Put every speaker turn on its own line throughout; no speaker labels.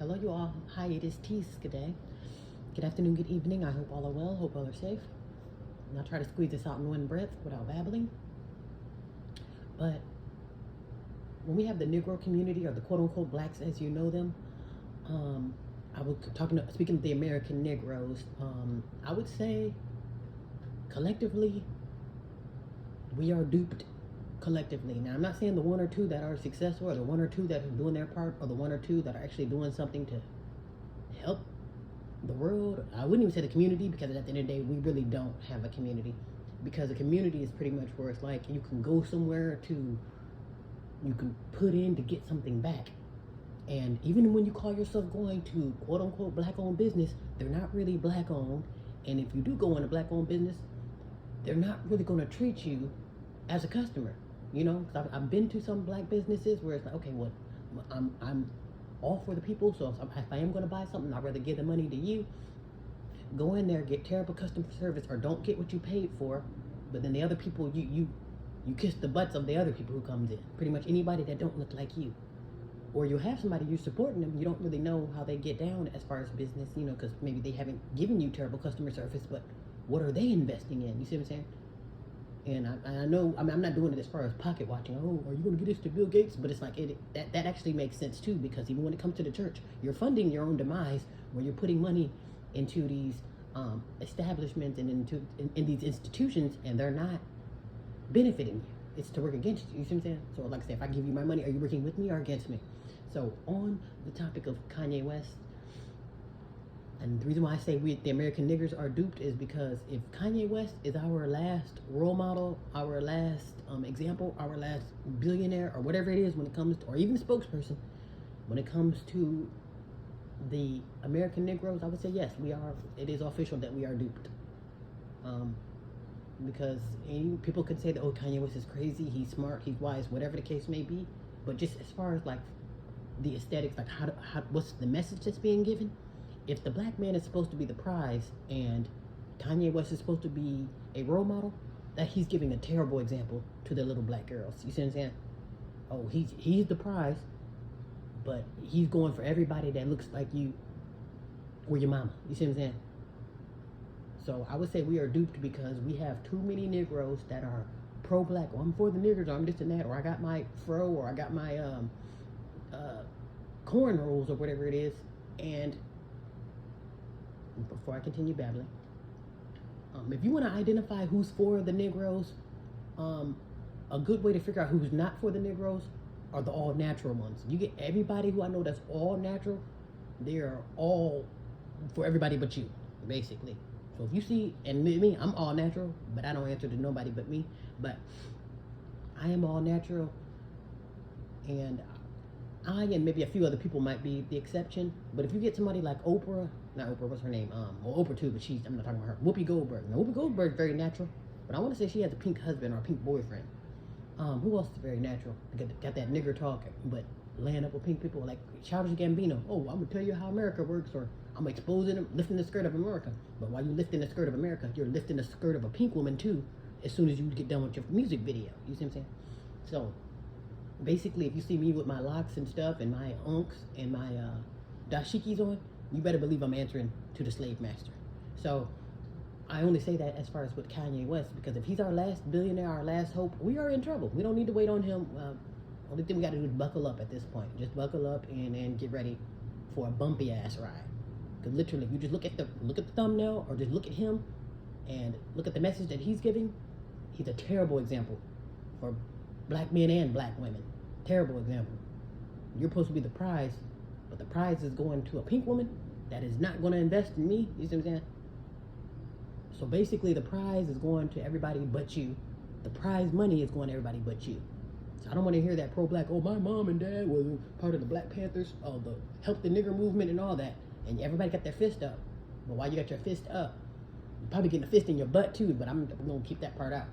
Hello, you all. Hi, it is Tease. Good day. Good afternoon, good evening. I hope all are well. Hope all are safe. And I'll try to squeeze this out in one breath without babbling. But when we have the Negro community, or the quote-unquote blacks as you know them, I was speaking of the American Negroes. I would say collectively we are duped. Collectively. Now, I'm not saying the one or two that are successful, or the one or two that are doing their part, or the one or two that are actually doing something to help the world. I wouldn't even say the community, because at the end of the day, we really don't have a community. Because a community is pretty much where it's like you can go somewhere you can put in to get something back. And even when you call yourself going to quote unquote black owned business, they're not really black owned. And if you do go into black owned business, they're not really going to treat you as a customer. You know, because I've been to some black businesses where it's like, okay, well, I'm all for the people, so if I am going to buy something, I'd rather give the money to you. Go in there, get terrible customer service, or don't get what you paid for, but then the other people, you kiss the butts of the other people who comes in. Pretty much anybody that don't look like you. Or you'll have somebody, you're supporting them, you don't really know how they get down as far as business, you know, because maybe they haven't given you terrible customer service, but what are they investing in? You see what I'm saying? And I know, I mean, I'm not doing it as far as pocket watching. Oh, are you going to get this to Bill Gates? But it's like, that actually makes sense too, because even when it comes to the church, you're funding your own demise, where you're putting money into these establishments and in these institutions, and they're not benefiting you. It's to work against you. You see what I'm saying? So like I say, if I give you my money, are you working with me or against me? So on the topic of Kanye West, and the reason why I say the American niggers are duped is because if Kanye West is our last role model, our last example, our last billionaire, or whatever it is when it comes to, or even spokesperson, when it comes to the American Negroes, I would say yes, it is official that we are duped. Because people could say that, oh, Kanye West is crazy, he's smart, he's wise, whatever the case may be, but just as far as like the aesthetics, like how what's the message that's being given? If the black man is supposed to be the prize and Kanye West is supposed to be a role model, that he's giving a terrible example to the little black girls. You see what I'm saying? Oh, he's the prize, but he's going for everybody that looks like you or your mama. You see what I'm saying? So I would say we are duped because we have too many Negroes that are pro-black. Or I'm for the niggers, or I'm this and that, or I got my fro, or I got my corn rolls, or whatever it is. And before I continue babbling, if you want to identify who's for the Negroes, a good way to figure out who's not for the Negroes are the all natural ones. You get everybody who I know that's all natural, they're all for everybody but you, basically. So if you see, and me, I'm all natural, but I don't answer to nobody but me. But I am all natural, and I and maybe a few other people might be the exception. But if you get somebody like Oprah, not Oprah, what's her name? Well, Oprah too, but I'm not talking about her. Whoopi Goldberg. Now, Whoopi Goldberg's very natural, but I want to say she has a pink husband or a pink boyfriend. Who else is very natural? Got that nigger talk, but laying up with pink people, like Childish Gambino. Oh, I'm gonna tell you how America works, or I'm exposing them, lifting the skirt of America. But while you're lifting the skirt of America, you're lifting the skirt of a pink woman too, as soon as you get done with your music video. You see what I'm saying? So basically, if you see me with my locks and stuff, and my unks and my dashikis on, you better believe I'm answering to the slave master. So I only say that as far as with Kanye West, because if he's our last billionaire, our last hope, we are in trouble. We don't need to wait on him. Only thing we got to do is buckle up at this point. Just buckle up and get ready for a bumpy ass ride. Because literally, if you just look at the thumbnail, or just look at him and look at the message that he's giving, he's a terrible example for black men and black women. Terrible example. You're supposed to be the prize, but the prize is going to a pink woman that is not going to invest in me. You see what I'm saying? So basically, the prize is going to everybody but you. The prize money is going to everybody but you. So I don't want to hear that pro-black, oh, my mom and dad was part of the Black Panthers, the help the nigger movement and all that. And everybody got their fist up. But while you got your fist up, you're probably getting a fist in your butt too, but I'm going to keep that part out.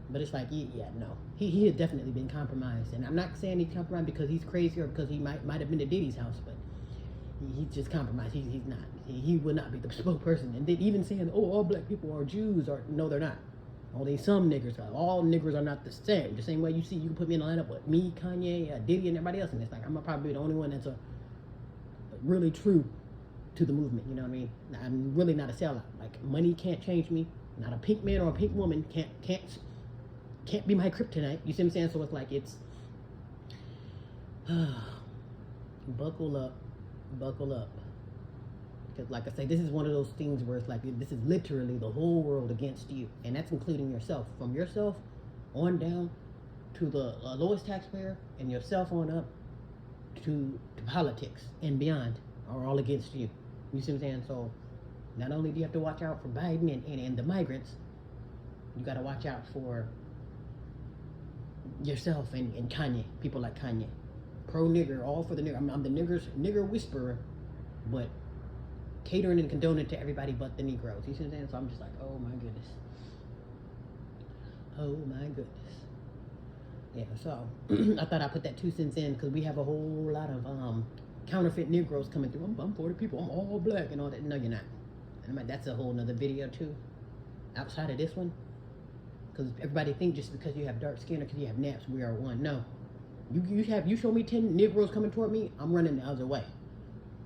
But it's like, yeah, no. He has definitely been compromised. And I'm not saying he's compromised because he's crazy or because he might have been to Diddy's house, but he's just compromised. He's not. He would not be the spokesperson. And then even saying, oh, all black people are Jews, no, they're not. Only some niggers are. All niggers are not the same. The same way you can put me in a lineup with me, Kanye, Diddy, and everybody else. And it's like, I'm probably the only one that's really true to the movement. You know what I mean? I'm really not a sellout. Like, money can't change me. Not a pink man or a pink woman can't be my kryptonite. You see what I'm saying? So it's like buckle up. Because like I say, this is one of those things where it's like, this is literally the whole world against you. And that's including yourself. From yourself on down to the lowest taxpayer, and yourself on up to politics and beyond are all against you. You see what I'm saying? So not only do you have to watch out for Biden and the migrants, you got to watch out for yourself and Kanye. People like Kanye. Pro-nigger, all for the nigger. I'm the nigger whisperer, but catering and condoning to everybody but the Negroes. You see what I'm saying? So I'm just like, oh my goodness. Oh my goodness. Yeah, so I thought I'd put that 2 cents in because we have a whole lot of counterfeit Negroes coming through. I'm 40 people, I'm all black and all that. No, you're not. And I'm like, that's a whole nother video too. Outside of this one. Because everybody think just because you have dark skin or because you have naps, we are one. No. You show me 10 Negroes coming toward me, I'm running the other way.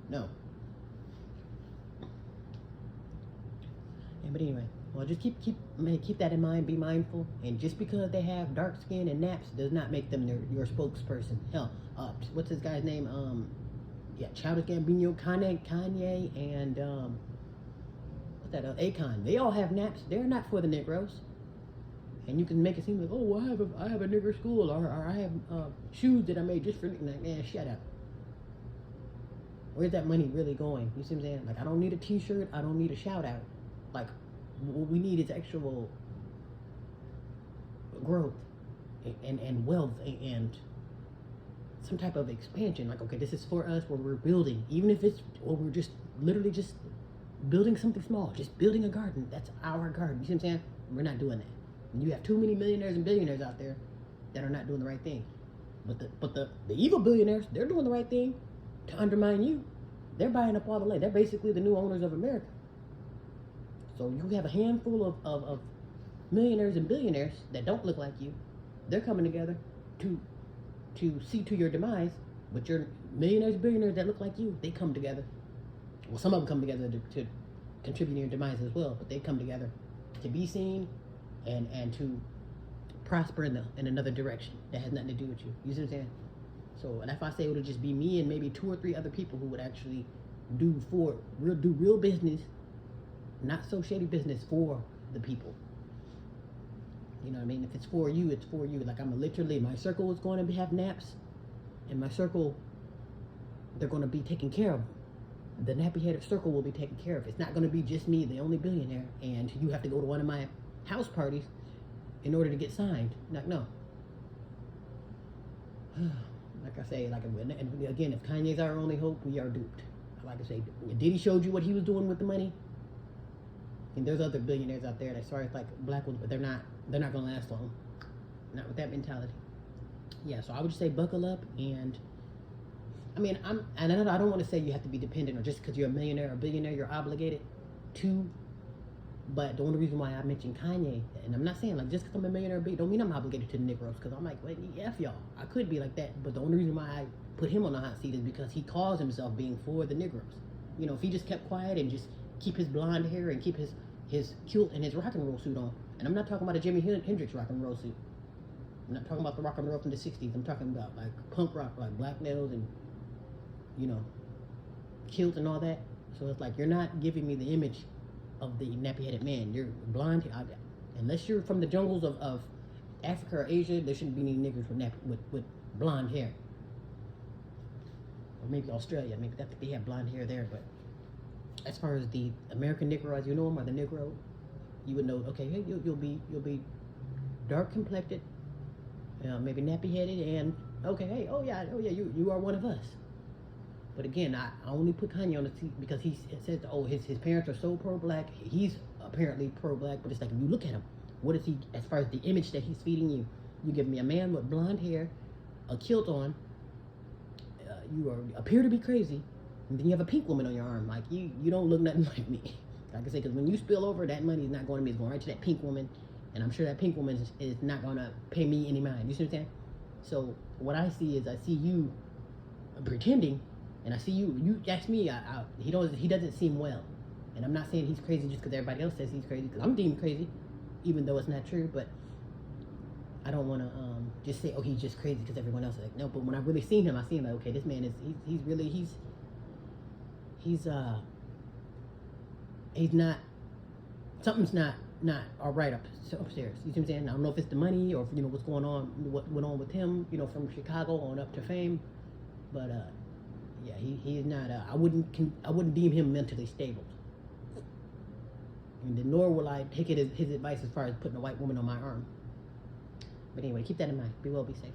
No. Yeah, but anyway, well, just keep that in mind. Be mindful, and just because they have dark skin and naps does not make them your spokesperson. Hell, what's this guy's name? Childish Gambino, Kanye, and what's that? Akon. They all have naps. They're not for the Negroes. And you can make it seem like, oh, I have a nigger school, or I have shoes that I made just for like, man, shut up. Where's that money really going? You see what I'm saying? Like, I don't need a T-shirt. I don't need a shout out. Like, what we need is actual growth and wealth and some type of expansion. Like, okay, this is for us, where we're building, even if it's, or we're just literally just building something small, just building a garden. That's our garden. You see what I'm saying? We're not doing that. And you have too many millionaires and billionaires out there that are not doing the right thing. But the evil billionaires, they're doing the right thing to undermine you. They're buying up all the land. They're basically the new owners of America. So you have a handful of millionaires and billionaires that don't look like you. They're coming together to see to your demise. But your millionaires and billionaires that look like you, they come together. Well, some of them come together to contribute to your demise as well. But they come together to be seen and to prosper in another direction that has nothing to do with you. You see what I'm saying? So, and if I say it would just be me and maybe 2 or 3 other people who would actually do real business, not so shady business for the people. You know what I mean? If it's for you, it's for you. Like, I'm literally, my circle is going to have naps, and my circle, they're going to be taken care of. The nappy-headed circle will be taken care of. It's not going to be just me, the only billionaire, and you have to go to one of my house parties in order to get signed. Like, no. Like I say, like, and again, if Kanye's our only hope, we are duped. Like I say, Diddy showed you what he was doing with the money. And there's other billionaires out there that, sorry, it's like black ones, but they're not gonna last long. Not with that mentality. Yeah, so I would just say buckle up, and I mean, I don't want to say you have to be dependent, or just because you're a millionaire or billionaire, you're obligated to. But the only reason why I mentioned Kanye, and I'm not saying like just because I'm a millionaire, don't mean I'm obligated to the Negroes, because I'm like, well, F y'all. I could be like that, but the only reason why I put him on the hot seat is because he calls himself being for the Negroes. You know, if he just kept quiet and just keep his blonde hair and keep his kilt and his rock and roll suit on, and I'm not talking about a Jimi Hendrix rock and roll suit. I'm not talking about the rock and roll from the 60s. I'm talking about like punk rock, like Black Nails and, you know, kilt and all that. So it's like, you're not giving me the image of the nappy-headed man. You're blonde. Unless you're from the jungles of Africa or Asia, there shouldn't be any niggers with blonde hair. Or maybe Australia. Maybe they have blonde hair there. But as far as the American Negro as you know them, or the Negro, you would know. Okay, hey, you'll be dark complected, maybe nappy-headed, and okay, hey, oh yeah, you are one of us. But again, I only put Kanye on the seat because he says, oh, his parents are so pro-black. He's apparently pro-black, but it's like, if you look at him, what is he, as far as the image that he's feeding you? You give me a man with blonde hair, a kilt on, appear to be crazy, and then you have a pink woman on your arm. Like, you don't look nothing like me. Like I say, because when you spill over, that money is not going to me. It's going right to that pink woman, and I'm sure that pink woman is not going to pay me any mind. You see what I'm saying? So what I see is, I see you pretending, And I see you ask me, he doesn't seem well. And I'm not saying he's crazy just because everybody else says he's crazy, because I'm deemed crazy, even though it's not true. But I don't want to just say, oh, he's just crazy because everyone else is like, no. But when I've really seen him, I see him like, okay, this man is, he's not, something's not all right upstairs. You see what I'm saying? I don't know if it's the money or if, what's going on, what went on with him, from Chicago on up to fame. But yeah, he is not. I wouldn't deem him mentally stable. And then nor will I take his advice as far as putting a white woman on my arm. But anyway, keep that in mind. Be well, be safe.